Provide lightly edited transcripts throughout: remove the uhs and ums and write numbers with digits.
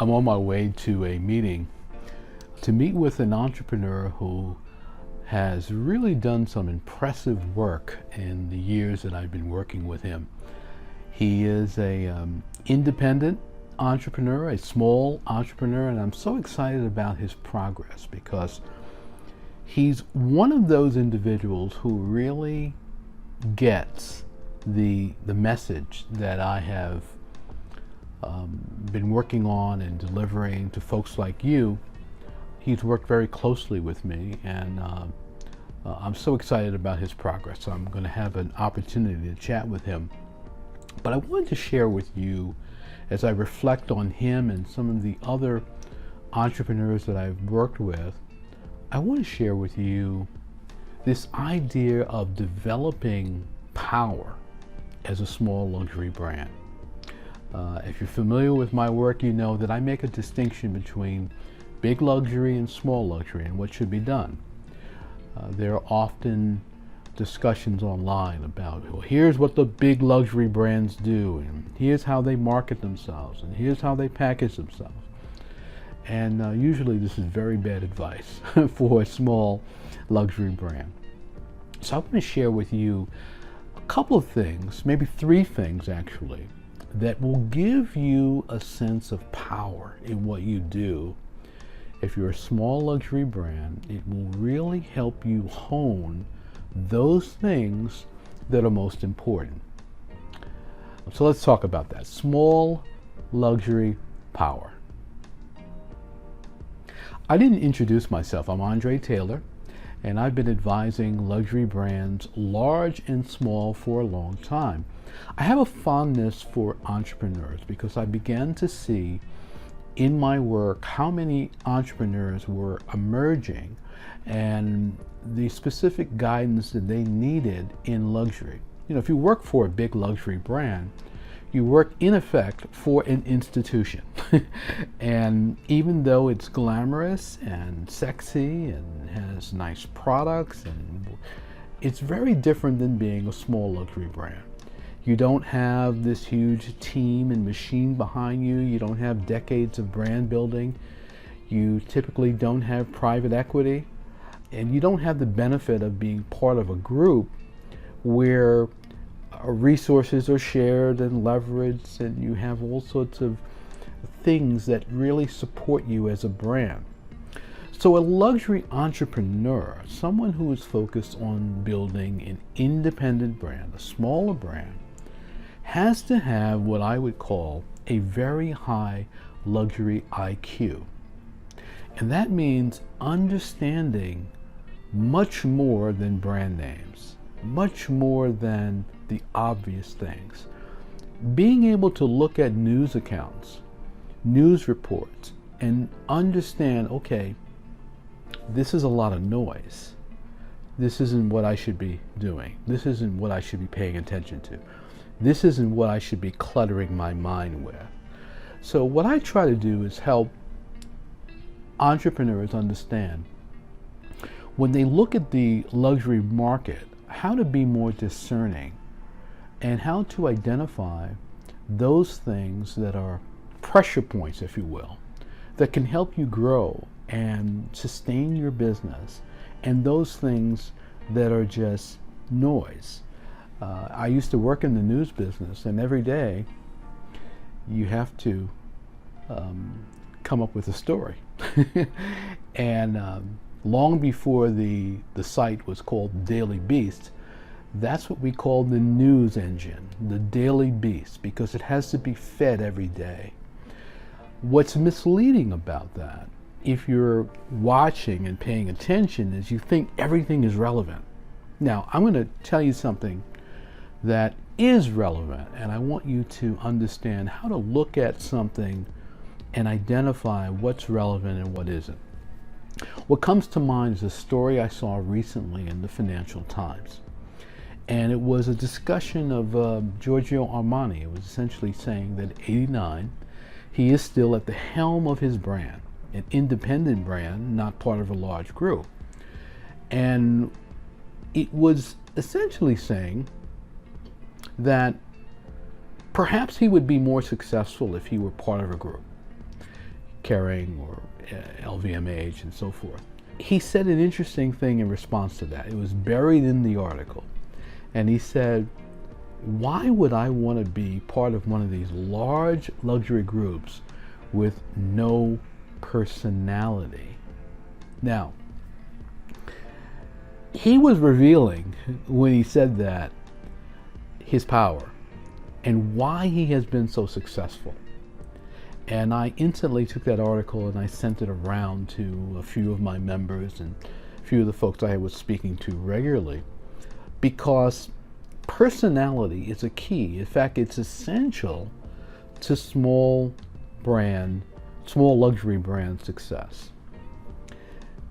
I'm on my way to a meeting to meet with an entrepreneur who has really done some impressive work in the years that I've been working with him. He is a independent entrepreneur, a small entrepreneur, and I'm so excited about his progress because he's one of those individuals who really gets the message that I have been working on and delivering to folks like you. He's worked very closely with me, and I'm so excited about his progress. So I'm going to have an opportunity to chat with him. But I wanted to share with you, as I reflect on him and some of the other entrepreneurs that I've worked with, I want to share with you this idea of developing power as a small luxury brand. If you're familiar with my work, you know that I make a distinction between big luxury and small luxury and what should be done. There are often discussions online about, well, here's what the big luxury brands do, and here's how they market themselves, and here's how they package themselves. And usually this is very bad advice for a small luxury brand. So I'm going to share with you a couple of things, maybe three things actually, that will give you a sense of power in what you do. If you're a small luxury brand, it will really help you hone those things that are most important. So let's talk about that. Small luxury power. I didn't introduce myself. I'm Andre Taylor, and I've been advising luxury brands, large and small, for a long time. I have a fondness for entrepreneurs because I began to see in my work how many entrepreneurs were emerging and the specific guidance that they needed in luxury. You know, if you work for a big luxury brand, you work in effect for an institution. And even though it's glamorous and sexy and has nice products, and it's very different than being a small luxury brand. You don't have this huge team and machine behind you. You don't have decades of brand building. You typically don't have private equity. And you don't have the benefit of being part of a group where resources are shared and leveraged, and you have all sorts of things that really support you as a brand. So a luxury entrepreneur, someone who is focused on building an independent brand, a smaller brand, has to have what I would call a very high luxury IQ. And that means understanding much more than brand names, much more than the obvious things. Being able to look at news accounts, news reports, and understand, okay, this is a lot of noise. This isn't what I should be doing. This isn't what I should be paying attention to. This isn't what I should be cluttering my mind with. So what I try to do is help entrepreneurs understand, when they look at the luxury market, how to be more discerning and how to identify those things that are pressure points, if you will, that can help you grow and sustain your business, and those things that are just noise. I used to work in the news business, and every day you have to come up with a story. And long before the site was called Daily Beast, that's what we called the news engine, the Daily Beast, because it has to be fed every day. What's misleading about that, if you're watching and paying attention, is you think everything is relevant. Now, I'm going to tell you something that is relevant, and I want you to understand how to look at something and identify what's relevant and what isn't. What comes to mind is a story I saw recently in the Financial Times. And it was a discussion of Giorgio Armani. It was essentially saying that at 89, he is still at the helm of his brand, an independent brand, not part of a large group. And it was essentially saying that perhaps he would be more successful if he were part of a group. Kering or LVMH and so forth. He said an interesting thing in response to that. It was buried in the article. And he said, why would I want to be part of one of these large luxury groups with no personality? Now, he was revealing when he said that his power and why he has been so successful. And I instantly took that article and I sent it around to a few of my members and a few of the folks I was speaking to regularly, because personality is a key. In fact, it's essential to small luxury brand success.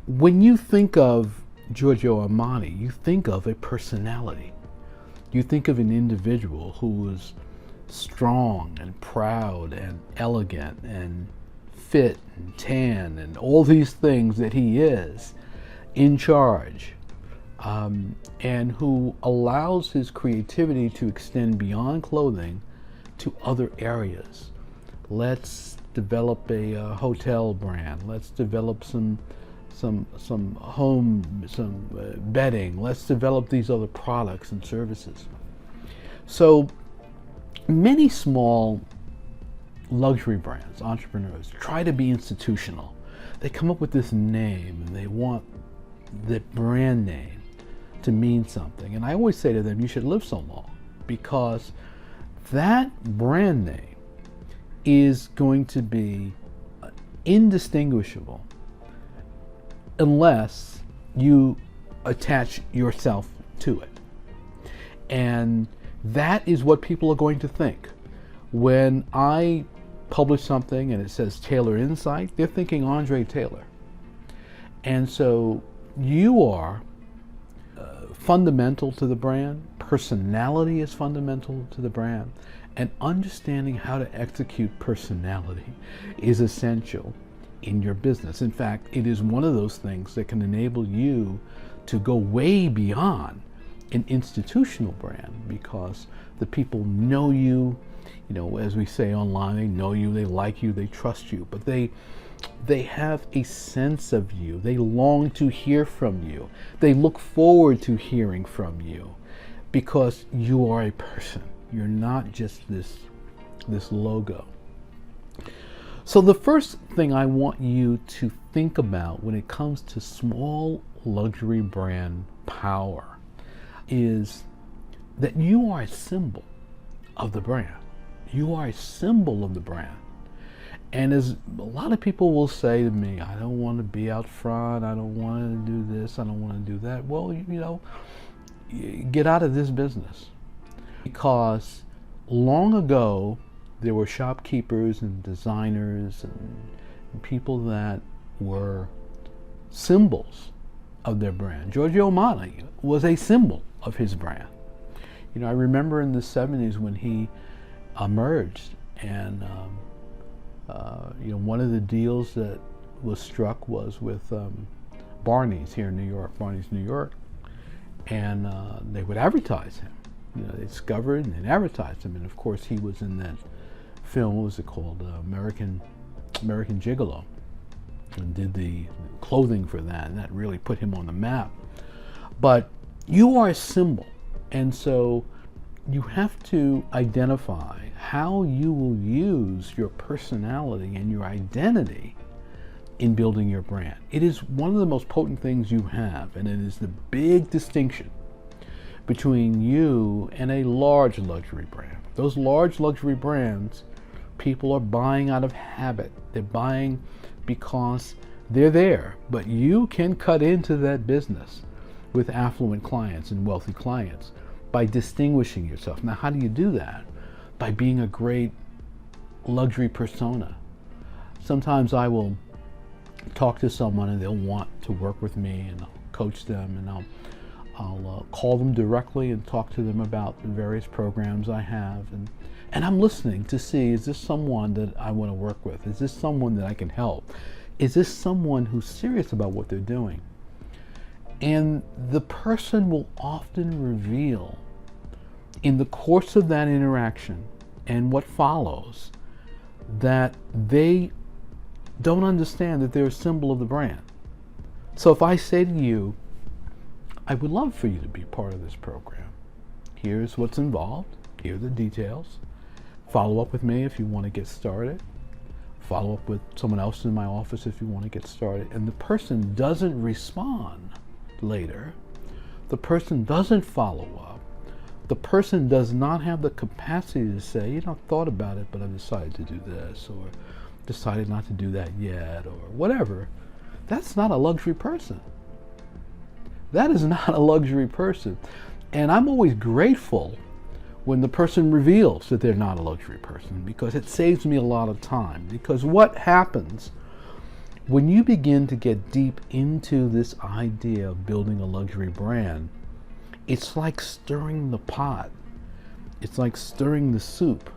When you think of Giorgio Armani, you think of a personality. You think of an individual who is strong and proud and elegant and fit and tan and all these things that he is, in charge, and who allows his creativity to extend beyond clothing to other areas. Let's develop a hotel brand. Let's develop some bedding. Let's develop these other products and services. So many small luxury brands, entrepreneurs, try to be institutional. They come up with this name and they want the brand name to mean something. And I always say to them, you should live so long, because that brand name is going to be indistinguishable unless you attach yourself to it. And that is what people are going to think. When I publish something and it says Taylor Insight, they're thinking Andre Taylor. And so you are fundamental to the brand. Personality is fundamental to the brand. And understanding how to execute personality is essential in your business. In fact, it is one of those things that can enable you to go way beyond an institutional brand, because the people know you, as we say online, they know you, they like you, they trust you, but they have a sense of you. They long to hear from you. They look forward to hearing from you, because you are a person. You're not just this logo. So the first thing I want you to think about when it comes to small luxury brand power is that you are a symbol of the brand. You are a symbol of the brand. And as a lot of people will say to me, I don't want to be out front, I don't want to do this, I don't want to do that. Well, get out of this business. Because long ago, there were shopkeepers and designers and people that were symbols of their brand. Giorgio Armani was a symbol of his brand. I remember in the 70s when he emerged, and one of the deals that was struck was with Barney's here in New York, and they would advertise him. They discovered and advertised him, and of course he was in that film, what was it called, American Gigolo, and did the clothing for that, and that really put him on the map. But you are a symbol, and so you have to identify how you will use your personality and your identity in building your brand. It is one of the most potent things you have, and it is the big distinction between you and a large luxury brand. Those large luxury brands, people are buying out of habit. They're buying because they're there, but you can cut into that business with affluent clients and wealthy clients by distinguishing yourself. Now, how do you do that? By being a great luxury persona. Sometimes I will talk to someone and they'll want to work with me, and I'll coach them, and I'll call them directly and talk to them about the various programs I have, and I'm listening to see, is this someone that I want to work with? Is this someone that I can help? Is this someone who's serious about what they're doing? And the person will often reveal in the course of that interaction and what follows that they don't understand that they're a symbol of the brand. So if I say to you, I would love for you to be part of this program. Here's what's involved. Here are the details. Follow up with me if you want to get started. Follow up with someone else in my office if you want to get started. And the person doesn't respond later. The person doesn't follow up. The person does not have the capacity to say, you know, I've thought about it, but I've decided to do this, or decided not to do that yet, or whatever. That's not a luxury person. That is not a luxury person. And I'm always grateful when the person reveals that they're not a luxury person, because it saves me a lot of time. Because what happens when you begin to get deep into this idea of building a luxury brand, it's like stirring the pot. It's like stirring the soup.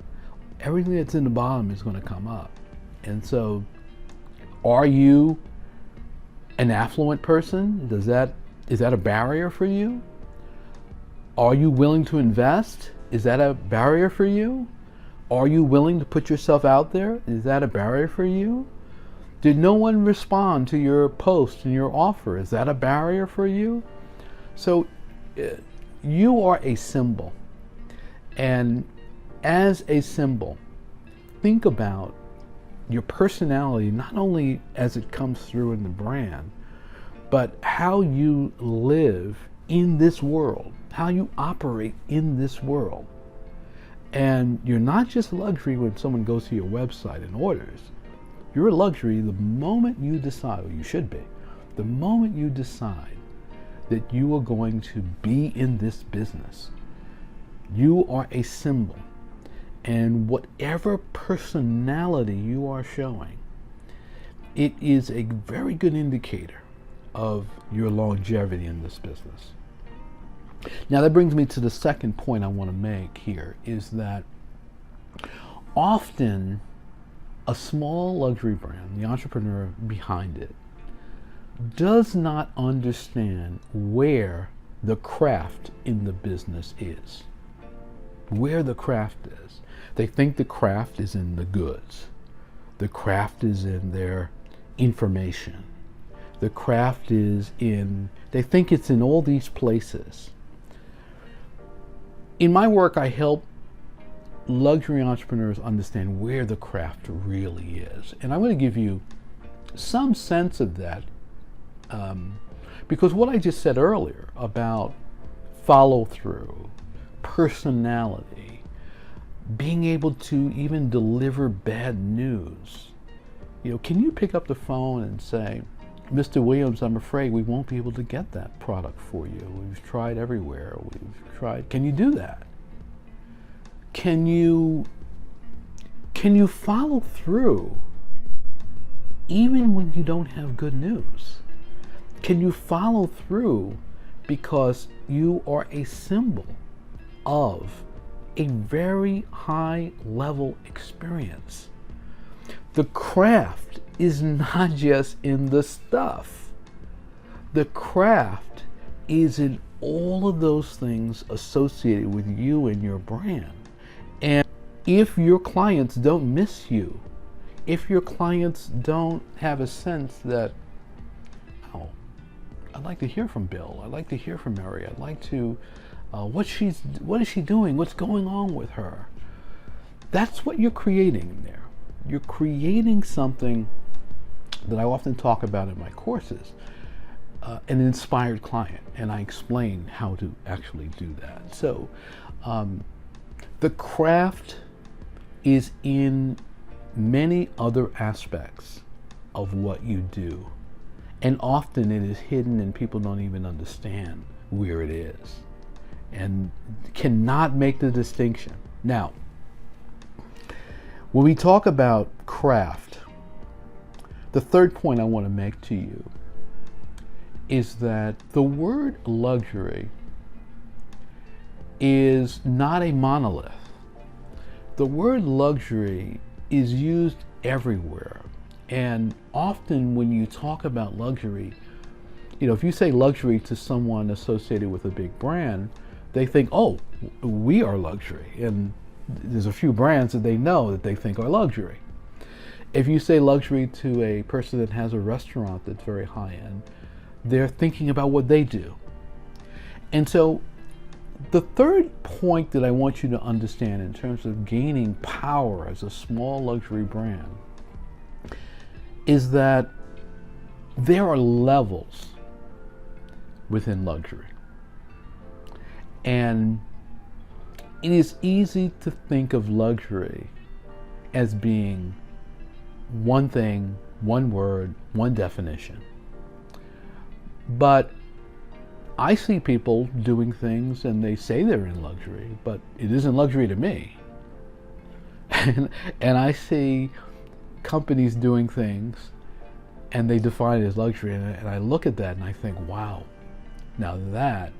Everything that's in the bottom is going to come up. And so, are you an affluent person? Is that a barrier for you? Are you willing to invest? Is that a barrier for you? Are you willing to put yourself out there? Is that a barrier for you? Did no one respond to your post and your offer? Is that a barrier for you? So you are a symbol. And as a symbol, think about your personality, not only as it comes through in the brand, but how you live in this world, how you operate in this world. And you're not just luxury when someone goes to your website and orders. You're a luxury the moment you decide, or you should be, the moment you decide that you are going to be in this business. You are a symbol. And whatever personality you are showing, it is a very good indicator of your longevity in this business. Now that brings me to the second point I want to make here, is that often a small luxury brand, the entrepreneur behind it, does not understand where the craft in the business is. Where the craft is. They think the craft is in the goods. The craft is in their information. The craft is in, they think it's in all these places. In my work, I help luxury entrepreneurs understand where the craft really is. And I'm going to give you some sense of that, because what I just said earlier about follow through, personality, being able to even deliver bad news. You know, can you pick up the phone and say, Mr. Williams, I'm afraid we won't be able to get that product for you. We've tried everywhere. We've tried. Can you do that? Can you follow through even when you don't have good news? Can you follow through because you are a symbol of a very high level experience? The craft is not just in the stuff. The craft is in all of those things associated with you and your brand. And if your clients don't miss you, if your clients don't have a sense that, oh, I'd like to hear from Bill, I'd like to hear from Mary, I'd like to, what is she doing? What's going on with her? That's what you're creating in there. You're creating something that I often talk about in my courses, an inspired client, and I explain how to actually do that. So the craft is in many other aspects of what you do, and often it is hidden and people don't even understand where it is and cannot make the distinction. Now, when we talk about craft, the third point I want to make to you is that the word luxury is not a monolith. The word luxury is used everywhere. And often when you talk about luxury, you know, if you say luxury to someone associated with a big brand, they think, oh, we are luxury. And there's a few brands that they know that they think are luxury. If you say luxury to a person that has a restaurant that's very high end, they're thinking about what they do. And so the third point that I want you to understand in terms of gaining power as a small luxury brand is that there are levels within luxury. And it is easy to think of luxury as being one thing, one word, one definition. But I see people doing things and they say they're in luxury, but it isn't luxury to me. And I see companies doing things and they define it as luxury, and I look at that and I think, wow, now that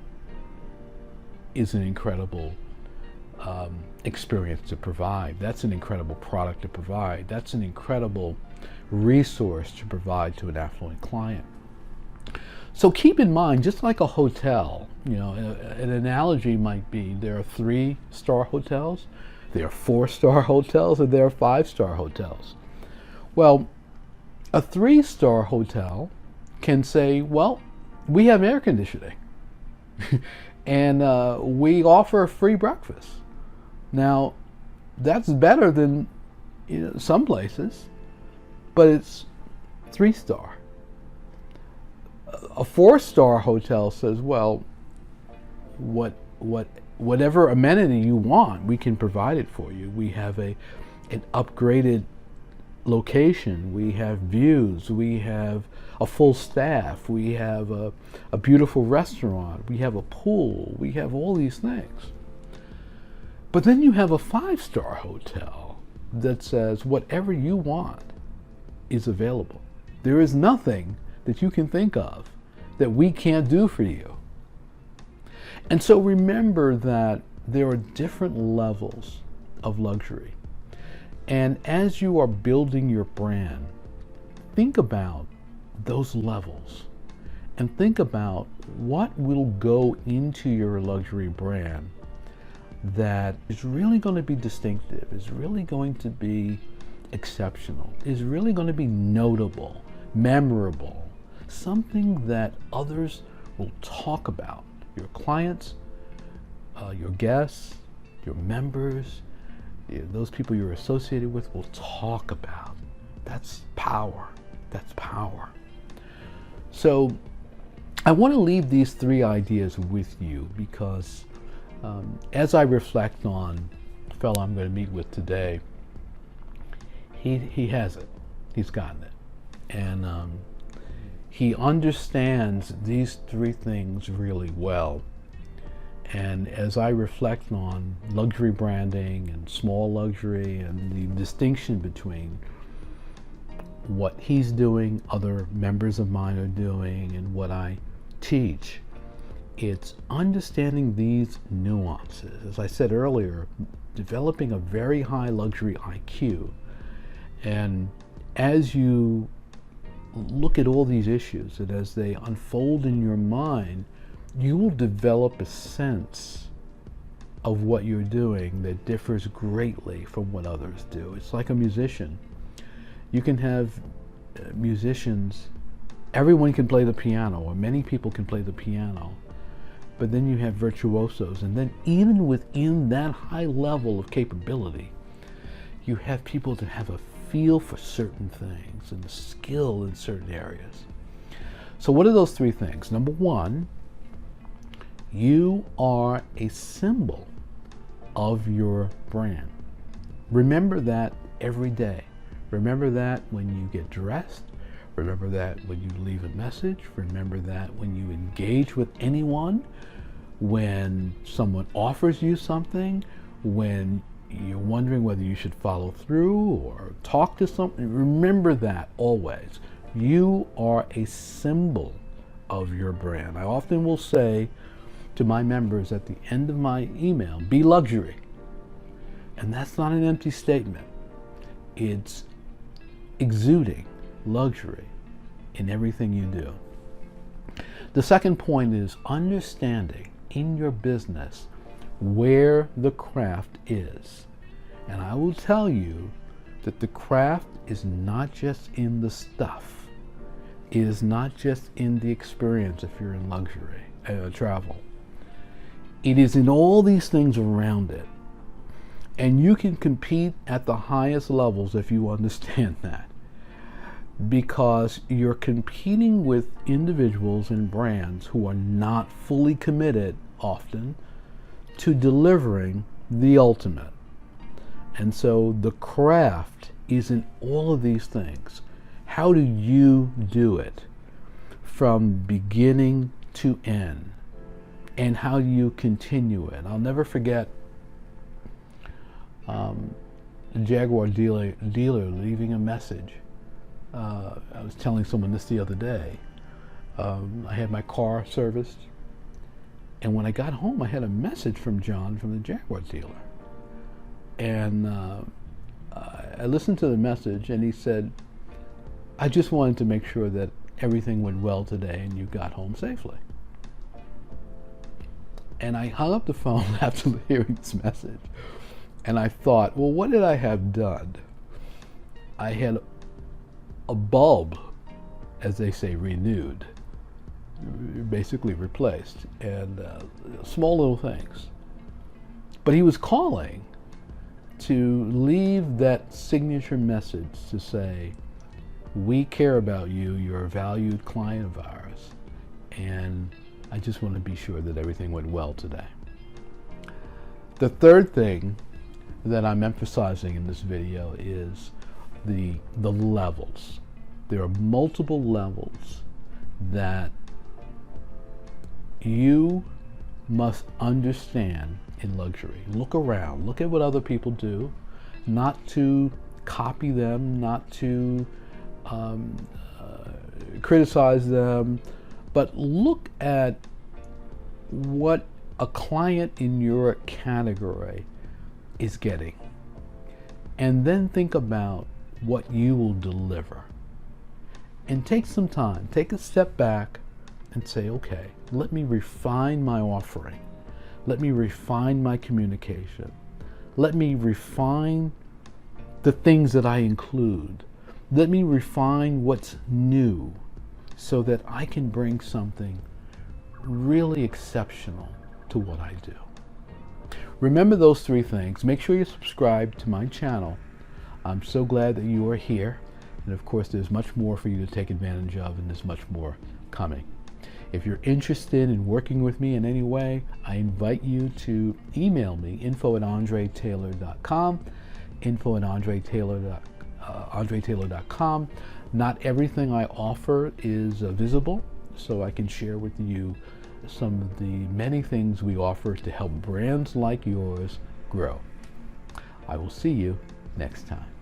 is an incredible experience to provide. That's an incredible product to provide. That's an incredible resource to provide to an affluent client. So keep in mind, just like a hotel, an analogy might be there are 3-star hotels, there are 4-star hotels, and there are 5-star hotels. Well, a 3-star hotel can say, well, we have air conditioning and we offer free breakfast. Now, that's better than some places, but it's 3-star. A 4-star hotel says, well, whatever amenity you want, we can provide it for you. We have an upgraded location, we have views, we have a full staff, we have a beautiful restaurant, we have a pool, we have all these things. But then you have a 5-star hotel that says whatever you want is available. There is nothing that you can think of that we can't do for you. And so remember that there are different levels of luxury. And as you are building your brand, think about those levels and think about what will go into your luxury brand that is really going to be distinctive, is really going to be exceptional, is really going to be notable, memorable, something that others will talk about. Your clients, your guests, your members, those people you're associated with will talk about. That's power. That's power. So I want to leave these 3 ideas with you because as I reflect on the fellow I'm going to meet with today, he has it. He's gotten it. And he understands these 3 things really well. And as I reflect on luxury branding and small luxury and the distinction between what he's doing, other members of mine are doing, and what I teach, it's understanding these nuances. As I said earlier, developing a very high luxury IQ. And as you look at all these issues and as they unfold in your mind, you will develop a sense of what you're doing that differs greatly from what others do. It's like a musician. You can have musicians, everyone can play the piano, or many people can play the piano, but then you have virtuosos, and then even within that high level of capability, you have people that have a feel for certain things and a skill in certain areas. So what are those 3 things? Number 1, you are a symbol of your brand. Remember that every day. Remember that when you get dressed. Remember that when you leave a message. Remember that when you engage with anyone. When someone offers you something. When you're wondering whether you should follow through or talk to someone. Remember that always. You are a symbol of your brand. I often will say to my members at the end of my email, be luxury. And that's not an empty statement. It's exuding luxury in everything you do. The second point is understanding in your business where the craft is. And I will tell you that the craft is not just in the stuff. It is not just in the experience if you're in luxury travel. It is in all these things around it. And you can compete at the highest levels if you understand that. Because you're competing with individuals and brands who are not fully committed often to delivering the ultimate. And so the craft is in all of these things. How do you do it from beginning to end? And how do you continue it? I'll never forget the Jaguar dealer leaving a message. I was telling someone this the other day. I had my car serviced, and when I got home, I had a message from John from the Jaguar dealer. And I listened to the message, and he said, I just wanted to make sure that everything went well today and you got home safely. And I hung up the phone after hearing this message, and I thought, well, what did I have done? I had a bulb, as they say, renewed, basically replaced, and small little things. But he was calling to leave that signature message to say, we care about you, you're a valued client of ours, and I just want to be sure that everything went well today. The third thing that I'm emphasizing in this video is the levels. There are multiple levels that you must understand in luxury. Look around, look at what other people do, not to copy them, not to criticize them, but look at what a client in your category is getting, and then think about what you will deliver. And take some time, take a step back and say, okay, let me refine my offering. Let me refine my communication. Let me refine the things that I include. Let me refine what's new so that I can bring something really exceptional to what I do. Remember those three things. Make sure you subscribe to my channel. I'm so glad that you are here. And of course, there's much more for you to take advantage of, and there's much more coming. If you're interested in working with me in any way, I invite you to email me, info@andretaylor.com, info@andretaylor.com. Not everything I offer is visible, so I can share with you some of the many things we offer to help brands like yours grow. I will see you next time.